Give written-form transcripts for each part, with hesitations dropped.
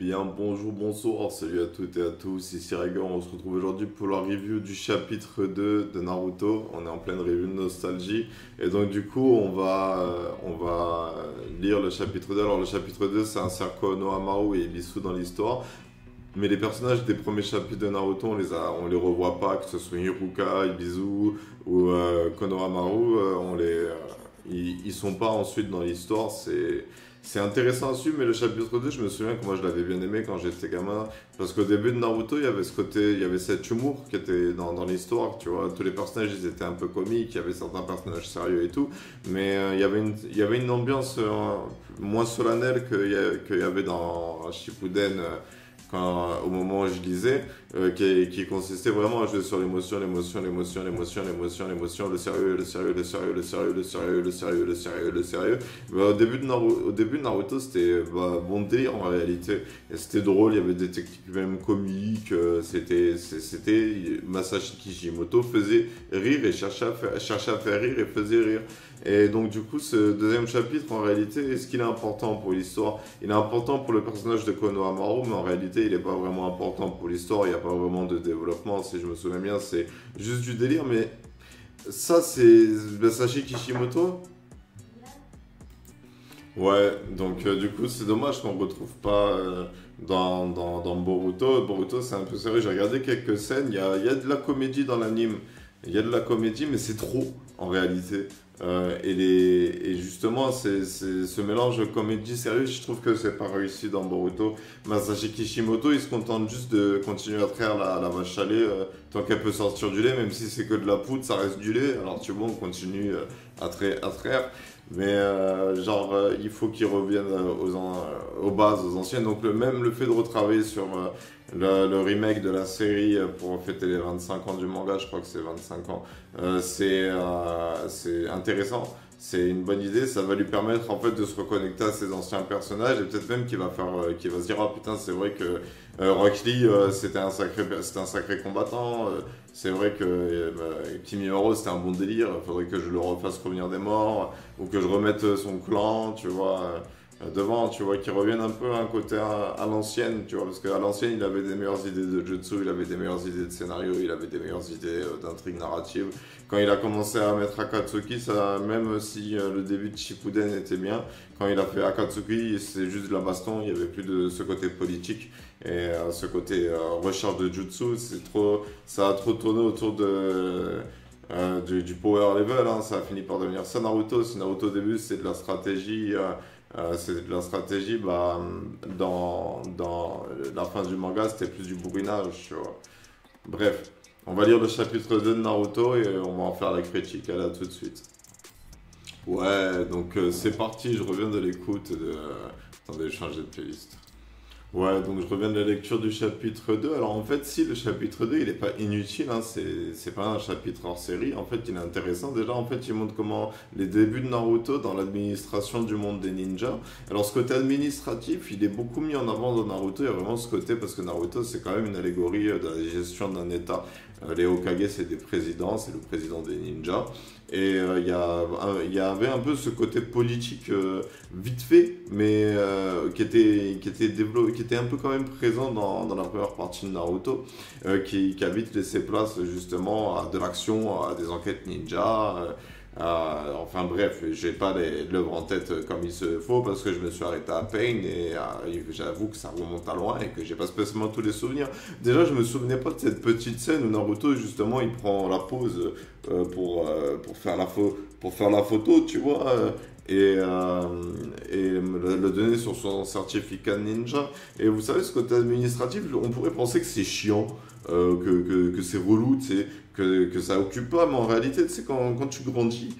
bien, bonjour, bonsoir, salut à toutes et à tous, ici Rager, on se retrouve aujourd'hui pour la review du chapitre 2 de Naruto. On est en pleine review de nostalgie et donc du coup on va lire le chapitre 2. Alors le chapitre 2 c'est insère Konohamaru et Ibisu dans l'histoire, mais les personnages des premiers chapitres de Naruto on les revoit pas, que ce soit Hiruka, Ibisu ou Konohamaru, ils sont pas ensuite dans l'histoire. C'est intéressant à suivre, mais le chapitre 2, je me souviens que moi je l'avais bien aimé quand j'étais gamin, parce qu'au début de Naruto, il y avait ce côté, il y avait cet humour qui était dans l'histoire, tu vois, tous les personnages, ils étaient un peu comiques, il y avait certains personnages sérieux et tout, mais il y avait une ambiance moins solennelle qu'il y avait dans Shippuden, au moment où je lisais, qui consistait vraiment à jouer sur l'émotion, l'émotion, l'émotion, l'émotion, l'émotion, l'émotion, le sérieux, le sérieux, le sérieux, le sérieux, le sérieux, le sérieux, le sérieux, le sérieux. Au début de Naruto, c'était bon délire en réalité. Et c'était drôle, il y avait des techniques même comiques, Masashi Kishimoto faisait rire et cherchait à faire rire et faisait rire. Et donc du coup, ce deuxième chapitre, en réalité, est-ce qu'il est important pour l'histoire? Il est important pour le personnage de Konohamaru, mais en réalité, il n'est pas vraiment important pour l'histoire. Il n'y a pas vraiment de développement, si je me souviens bien. C'est juste du délire, mais ça, c'est Masashi Kishimoto. Ouais, donc du coup, c'est dommage qu'on ne retrouve pas dans Boruto. Boruto, c'est un peu sérieux. J'ai regardé quelques scènes. Il y a de la comédie dans l'anime. Il y a de la comédie, mais c'est trop en réalité. Et justement, ce mélange de comédie sérieuse, je trouve que c'est pas réussi dans Boruto. Masashi Kishimoto, il se contente juste de continuer à traire la vache à lait tant qu'elle peut sortir du lait, même si c'est que de la poudre, ça reste du lait. Alors tu vois, on continue à traire. Mais il faut qu'ils reviennent aux bases, aux anciennes. Donc même le fait de retravailler sur le remake de la série pour fêter les 25 ans du manga, je crois que c'est 25 ans, c'est intéressant. C'est une bonne idée, ça va lui permettre en fait de se reconnecter à ses anciens personnages et peut-être même qu'il va se dire ah putain c'est vrai que Rock Lee c'était un sacré combattant, c'est vrai que Kimimaro c'était un bon délire, il faudrait que je le refasse revenir des morts ou que je remette son clan, tu vois. Devant, tu vois, qu'il revienne un peu à un côté à l'ancienne, tu vois, parce qu'à l'ancienne, il avait des meilleures idées de jutsu, il avait des meilleures idées de scénario, il avait des meilleures idées d'intrigue narrative. Quand il a commencé à mettre Akatsuki, ça, même si le début de Shippuden était bien, quand il a fait Akatsuki, c'est juste de la baston, il n'y avait plus de ce côté politique et ce côté recherche de jutsu, ça a trop tourné autour du power level, hein, ça a fini par devenir ça Naruto. Si Naruto au début c'est de la stratégie, dans la fin du manga, c'était plus du bourrinage, tu vois. Bref, on va lire le chapitre 2 de Naruto et on va en faire la critique. À là tout de suite. Ouais, donc c'est parti, je reviens de l'écoute de... Attendez, je change de playlist. Ouais, donc je reviens de la lecture du chapitre 2. Alors en fait, si le chapitre 2, il n'est pas inutile, hein, c'est pas un chapitre hors série. En fait, il est intéressant. Déjà, en fait, il montre comment les débuts de Naruto dans l'administration du monde des ninjas. Alors ce côté administratif, il est beaucoup mis en avant dans Naruto. Il y a vraiment ce côté, parce que Naruto, c'est quand même une allégorie de la gestion d'un état. Les Hokage, c'est des présidents, c'est le président des ninjas. Et il y avait un peu ce côté politique vite fait, mais qui était un peu quand même présent dans la première partie de Naruto, qui a vite laissé place justement à de l'action, à des enquêtes ninja. Enfin bref, j'ai pas l'œuvre en tête comme il se faut parce que je me suis arrêté à Pain et j'avoue que ça remonte à loin et que j'ai pas spécialement tous les souvenirs. Déjà, je me souvenais pas de cette petite scène où Naruto justement il prend la pause pour faire la photo, tu vois. Et le donner sur son certificat ninja. Et vous savez, ce côté administratif, on pourrait penser que c'est chiant, que c'est relou, tu sais, que ça occupe pas, mais en réalité, tu sais, quand tu grandis,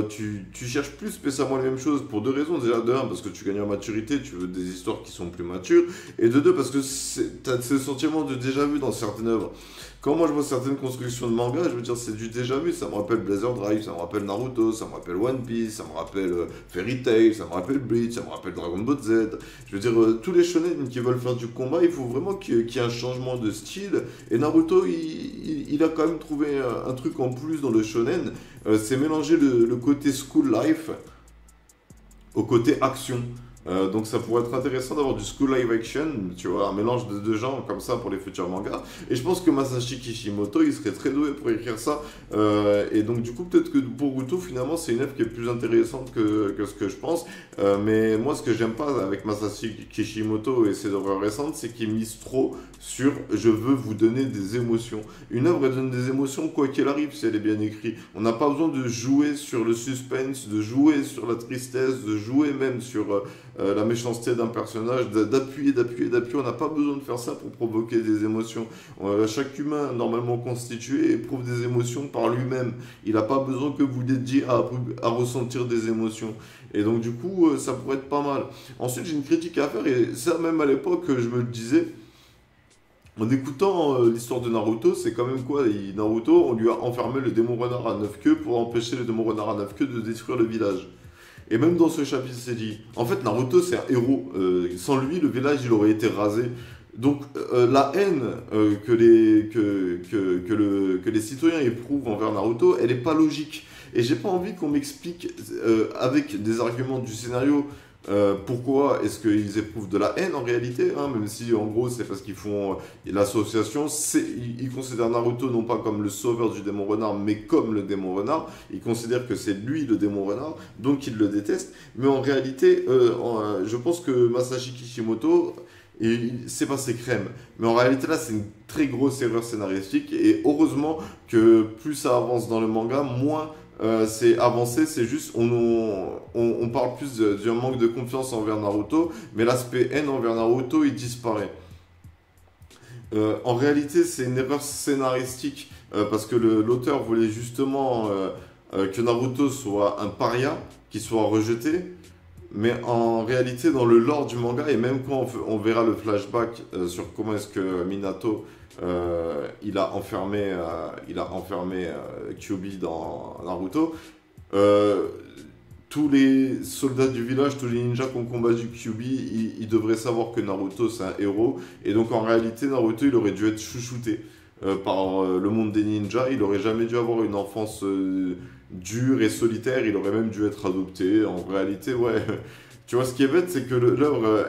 tu cherches plus spécialement les mêmes choses pour deux raisons. Déjà, de un, parce que tu gagnes en maturité, tu veux des histoires qui sont plus matures, et de deux, parce que tu as ce sentiment de déjà vu dans certaines œuvres. Quand moi je vois certaines constructions de manga, je veux dire c'est du déjà vu, ça me rappelle Blazer Drive, ça me rappelle Naruto, ça me rappelle One Piece, ça me rappelle Fairy Tail, ça me rappelle Bleach, ça me rappelle Dragon Ball Z. Je veux dire, tous les shonen qui veulent faire du combat, il faut vraiment qu'il y ait un changement de style. Et Naruto, il a quand même trouvé un truc en plus dans le shonen, c'est mélanger le côté school life au côté action. Donc ça pourrait être intéressant d'avoir du school live action, tu vois, un mélange de deux genres comme ça pour les futurs mangas. Et je pense que Masashi Kishimoto, il serait très doué pour écrire ça. Et donc du coup, peut-être que Boruto, finalement, c'est une œuvre qui est plus intéressante que ce que je pense. Mais moi, ce que j'aime pas avec Masashi Kishimoto et ses œuvres récentes, c'est qu'il mise trop sur je veux vous donner des émotions. Une œuvre, elle donne des émotions quoi qu'il arrive si elle est bien écrite. On n'a pas besoin de jouer sur le suspense, de jouer sur la tristesse, de jouer même sur la méchanceté d'un personnage, d'appuyer. On n'a pas besoin de faire ça pour provoquer des émotions. Chaque humain normalement constitué éprouve des émotions par lui-même. Il n'a pas besoin que vous l'aidiez à ressentir des émotions. Et donc du coup, ça pourrait être pas mal. Ensuite, j'ai une critique à faire, et ça même à l'époque, je me le disais, en écoutant l'histoire de Naruto, c'est quand même quoi? Naruto, on lui a enfermé le démon renard à 9 queues pour empêcher le démon renard à 9 queues de détruire le village. Et même dans ce chapitre, c'est dit, en fait, Naruto, c'est un héros. Sans lui, le village, il aurait été rasé. Donc, la haine que les citoyens éprouvent envers Naruto, elle n'est pas logique. Et j'ai pas envie qu'on m'explique avec des arguments du scénario pourquoi est-ce qu'ils éprouvent de la haine en réalité, hein, même si en gros c'est parce qu'ils font l'association, ils considèrent Naruto non pas comme le sauveur du démon renard, mais comme le démon renard. Ils considèrent que c'est lui le démon renard, donc ils le détestent. Mais en réalité, je pense que Masashi Kishimoto, c'est passé crème. Mais en réalité là, c'est une très grosse erreur scénaristique, et heureusement que plus ça avance dans le manga, moins c'est avancé. C'est juste, on parle plus d'un manque de confiance envers Naruto, mais l'aspect haine envers Naruto, il disparaît. En réalité, c'est une erreur scénaristique, parce que l'auteur voulait justement que Naruto soit un paria, qu'il soit rejeté. Mais en réalité, dans le lore du manga, et même quand on verra le flashback sur comment est-ce que Minato il a enfermé Kyuubi dans Naruto, tous les soldats du village, tous les ninjas qui ont combattu Kyuubi, ils devraient savoir que Naruto c'est un héros. Et donc en réalité, Naruto, il aurait dû être chouchouté par le monde des ninjas. Il aurait jamais dû avoir une enfance dure et solitaire. Il aurait même dû être adopté. En réalité, ouais. Tu vois, ce qui est bête, c'est que l'œuvre,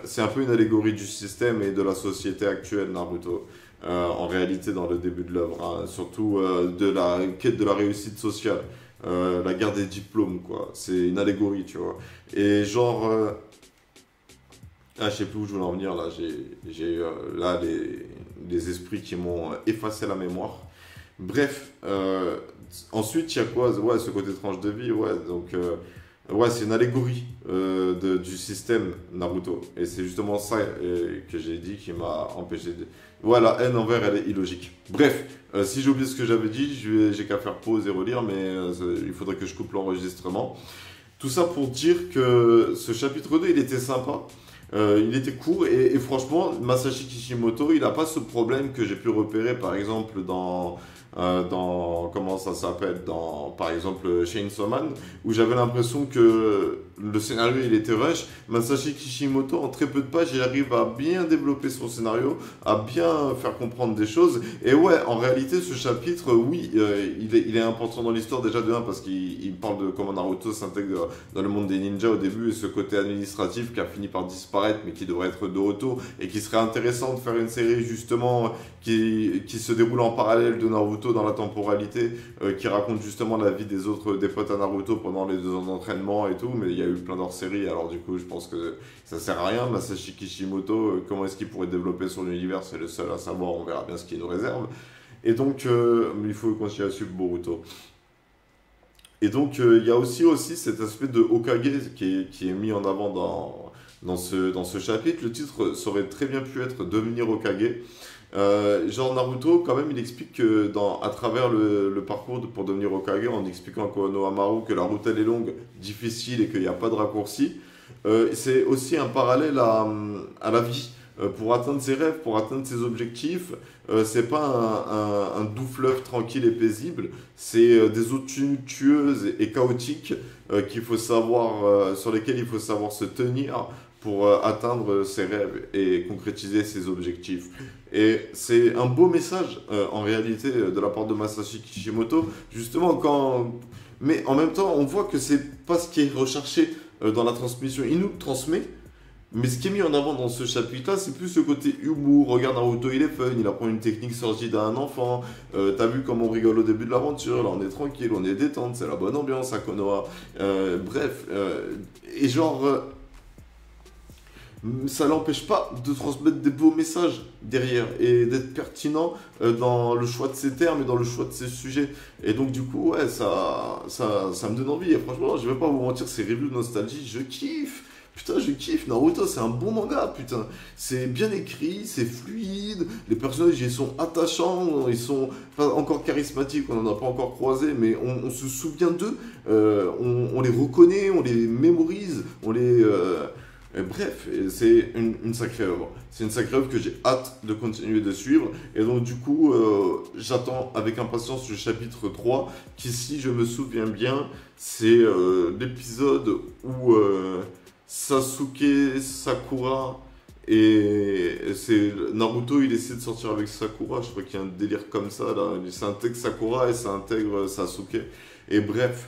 c'est un peu une allégorie du système et de la société actuelle, Naruto. En réalité, dans le début de l'œuvre, hein. Surtout de la quête de la réussite sociale. La guerre des diplômes, quoi. C'est une allégorie, tu vois. Et genre... je sais plus où je voulais en venir, là. J'ai là les esprits qui m'ont effacé la mémoire. Bref, ensuite, il y a quoi? Ouais, ce côté tranche de vie, ouais. Donc, ouais, c'est une allégorie du système Naruto. Et c'est justement ça que j'ai dit qui m'a empêché de... Ouais, la haine envers, elle est illogique. Bref, si j'ai oublié ce que j'avais dit, j'ai qu'à faire pause et relire, mais il faudrait que je coupe l'enregistrement. Tout ça pour dire que ce chapitre 2, il était sympa. Il était court, et franchement, Masashi Kishimoto, il n'a pas ce problème que j'ai pu repérer, par exemple, dans comment ça s'appelle, par exemple, Chainsaw Man, où j'avais l'impression que le scénario, il était rush. Masashi Kishimoto, en très peu de pages, il arrive à bien développer son scénario, à bien faire comprendre des choses. Et ouais, en réalité, ce chapitre, oui, il est important dans l'histoire, déjà de 1, parce qu'il parle de comment Naruto s'intègre dans le monde des ninjas au début, et ce côté administratif qui a fini par disparaître, mais qui devrait être de retour, et qui serait intéressant de faire une série, justement, qui se déroule en parallèle de Naruto dans la temporalité, qui raconte justement la vie des potes à Naruto pendant les 2 ans d'entraînement et tout. Mais il y a eu plein d'hors-séries, alors du coup je pense que ça sert à rien. Masashi Kishimoto, comment est-ce qu'il pourrait développer son univers, c'est le seul à savoir, on verra bien ce qu'il nous réserve. Et donc il faut continuer à suivre Boruto. Et donc il y a aussi cet aspect de Hokage qui est mis en avant dans ce chapitre. Le titre ça aurait très bien pu être Devenir Hokage. Genre Naruto, quand même, il explique que à travers le parcours pour devenir Hokage, en expliquant à Konohamaru que la route elle est longue, difficile, et qu'il n'y a pas de raccourci, c'est aussi un parallèle à la vie. Pour atteindre ses rêves, pour atteindre ses objectifs, c'est pas un doux fleuve tranquille et paisible, c'est des eaux tumultueuses et chaotiques sur lesquelles il faut savoir se tenir pour atteindre ses rêves et concrétiser ses objectifs. Et c'est un beau message, en réalité, de la part de Masashi Kishimoto, justement mais en même temps, on voit que c'est pas ce qui est recherché dans la transmission. Il nous le transmet. Mais ce qui est mis en avant dans ce chapitre-là, c'est plus ce côté humour. Regarde, Naruto, il est fun, il apprend une technique sortie d'un enfant. T'as vu comme on rigole au début de l'aventure, là on est tranquille, on est détente, c'est la bonne ambiance à Konoha. Bref, et genre, ça n'empêche pas de transmettre des beaux messages derrière et d'être pertinent dans le choix de ses termes et dans le choix de ses sujets. Et donc du coup, ouais, ça me donne envie. Et franchement, je vais pas vous mentir, ces reviews de nostalgie, je kiffe. Putain, je kiffe. Naruto, c'est un bon manga, putain. C'est bien écrit, c'est fluide. Les personnages, ils sont attachants. Ils sont pas encore charismatiques. On n'en a pas encore croisé, mais on se souvient d'eux. On les reconnaît, on les mémorise. Bref, c'est une sacrée œuvre. C'est une sacrée œuvre que j'ai hâte de continuer de suivre. Et donc, du coup, j'attends avec impatience le chapitre 3, qui, si je me souviens bien, c'est l'épisode où Sasuke, Sakura et c'est Naruto, il essaie de sortir avec Sakura. Je crois qu'il y a un délire comme ça là. Ça intègre Sakura et ça intègre Sasuke. Et bref,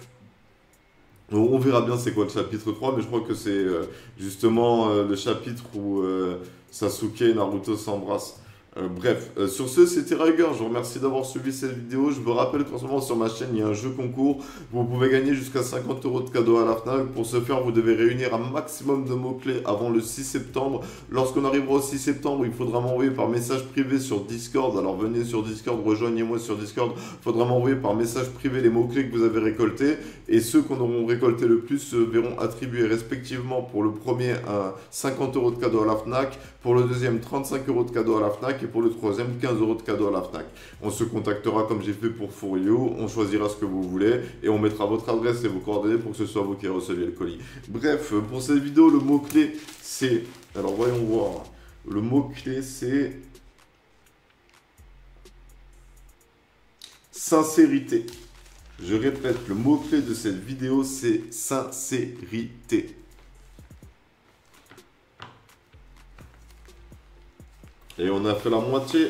on verra bien c'est quoi le chapitre 3, mais je crois que c'est justement le chapitre où Sasuke et Naruto s'embrassent. Bref, sur ce, c'était Riger. Je vous remercie d'avoir suivi cette vidéo. Je vous rappelle qu'en ce moment sur ma chaîne, il y a un jeu concours. Vous pouvez gagner jusqu'à 50 € de cadeaux à la FNAC. Pour ce faire, vous devez réunir un maximum de mots-clés avant le 6 septembre. Lorsqu'on arrivera au 6 septembre, il faudra m'envoyer par message privé sur Discord. Alors venez sur Discord, rejoignez-moi sur Discord. Il faudra m'envoyer par message privé les mots-clés que vous avez récoltés. Et ceux qu'on auront récolté le plus se verront attribuer respectivement pour le premier 50 € de cadeaux à la FNAC, pour le deuxième 35 € de cadeaux à la FNAC et pour le troisième 15 € de cadeaux à la FNAC. On se contactera comme j'ai fait pour Furio, on choisira ce que vous voulez et on mettra votre adresse et vos coordonnées pour que ce soit vous qui receviez le colis. Bref, pour cette vidéo, le mot-clé c'est... Alors voyons voir. Le mot-clé c'est... sincérité. Je répète, le mot-clé de cette vidéo c'est sincérité. Et on a fait la moitié.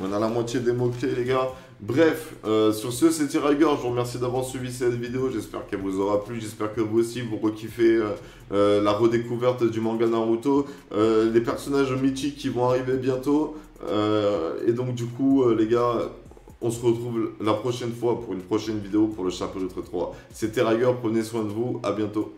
On a la moitié des mots-clés, les gars. Bref, sur ce, c'était Riger. Je vous remercie d'avoir suivi cette vidéo. J'espère qu'elle vous aura plu. J'espère que vous aussi, vous rekiffez la redécouverte du manga Naruto. Les personnages mythiques qui vont arriver bientôt. Et donc, du coup, les gars, on se retrouve la prochaine fois pour une prochaine vidéo pour le chapitre 3. C'était Riger. Prenez soin de vous. À bientôt.